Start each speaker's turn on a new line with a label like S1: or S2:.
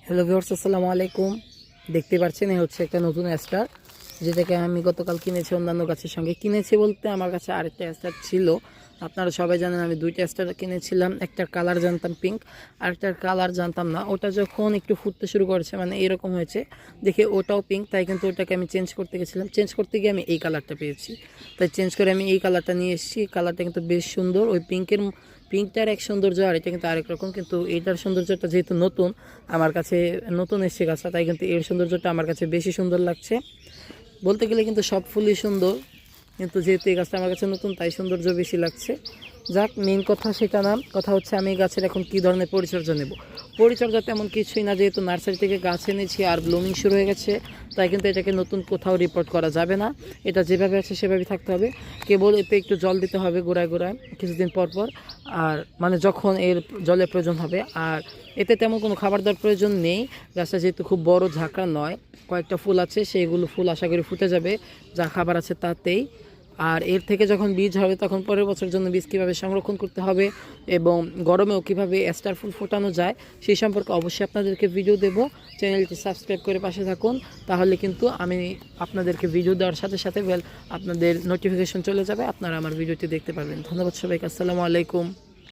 S1: Hello viewers, আসসালামু আলাইকুম। দেখতে পাচ্ছেন এই হচ্ছে একটা নতুন স্টার, যেটাকে আমি গতকাল কিনেছি অন্যান্য গাছের সঙ্গে। কিনেছি বলতে আমার কাছে আরেকটা স্টার ছিল। আপনারা সবাই জানেন আমি দুইটা স্টার কিনেছিলাম। একটার কালার জানতাম পিঙ্ক, আরেকটার কালার জানতাম না। ওটা যখন একটু ফুটতে শুরু করেছে, মানে এরকম হয়েছে দেখে ওটাও পিঙ্ক, তাই কিন্তু ওটাকে আমি চেঞ্জ করতে গেছিলাম। চেঞ্জ করতে গিয়ে আমি এই কালারটা পেয়েছি, তাই চেঞ্জ করে আমি এই কালারটা নিয়ে এসেছি। কালারটা কিন্তু বেশ সুন্দর। ওই পিঙ্কটার এক সৌন্দর্য, আর এটা কিন্তু আরেক রকম। কিন্তু এটার সৌন্দর্যটা যেহেতু নতুন আমার কাছে, নতুন এসছে গাছটা, তাই কিন্তু এর সৌন্দর্যটা আমার কাছে বেশি সুন্দর লাগছে। বলতে গেলে কিন্তু সব ফুলই সুন্দর, কিন্তু যেহেতু এই গাছটা আমার কাছে নতুন তাই সৌন্দর্য বেশি লাগছে। যাক, মেন কথা সেটা না, কথা হচ্ছে আমি এই গাছের এখন কী ধরনের পরিচর্যা নেব। পরিচর্যা তেমন কিছুই না, যেহেতু নার্সারি থেকে গাছ এনেছি আর ব্লুমিং শুরু হয়ে গেছে, তাই কিন্তু এটাকে নতুন কোথাও রিপোর্ট করা যাবে না। এটা যেভাবে আছে সেভাবেই থাকতে হবে। কেবল এতে একটু জল দিতে হবে গোড়ায় গোড়ায় কিছুদিন পর পর, আর মানে যখন এর জলের প্রয়োজন হবে। আর এতে তেমন কোনো খাবার দেওয়ার প্রয়োজন নেই। গাছটা যেহেতু খুব বড় ঝাঁকড়া নয়, কয়েকটা ফুল আছে, সেইগুলো ফুল আশা করি ফুটে যাবে যা খাবার আছে তাতেই। আর এর থেকে যখন বীজ হবে তখন পরের বছর জন্য বীজ কীভাবে সংরক্ষণ করতে হবে এবং গরমেও কীভাবে স্টার ফুল ফোটানো যায় সেই সম্পর্কে অবশ্যই আপনাদেরকে ভিডিও দেব। চ্যানেলটি সাবস্ক্রাইব করে পাশে থাকুন, তাহলে কিন্তু আমি আপনাদেরকে ভিডিও দেওয়ার সাথে সাথে আপনাদের নোটিফিকেশন চলে যাবে, আপনারা আমার ভিডিওটি দেখতে পারবেন। ধন্যবাদ সবাইকে, আসসালামু আলাইকুম।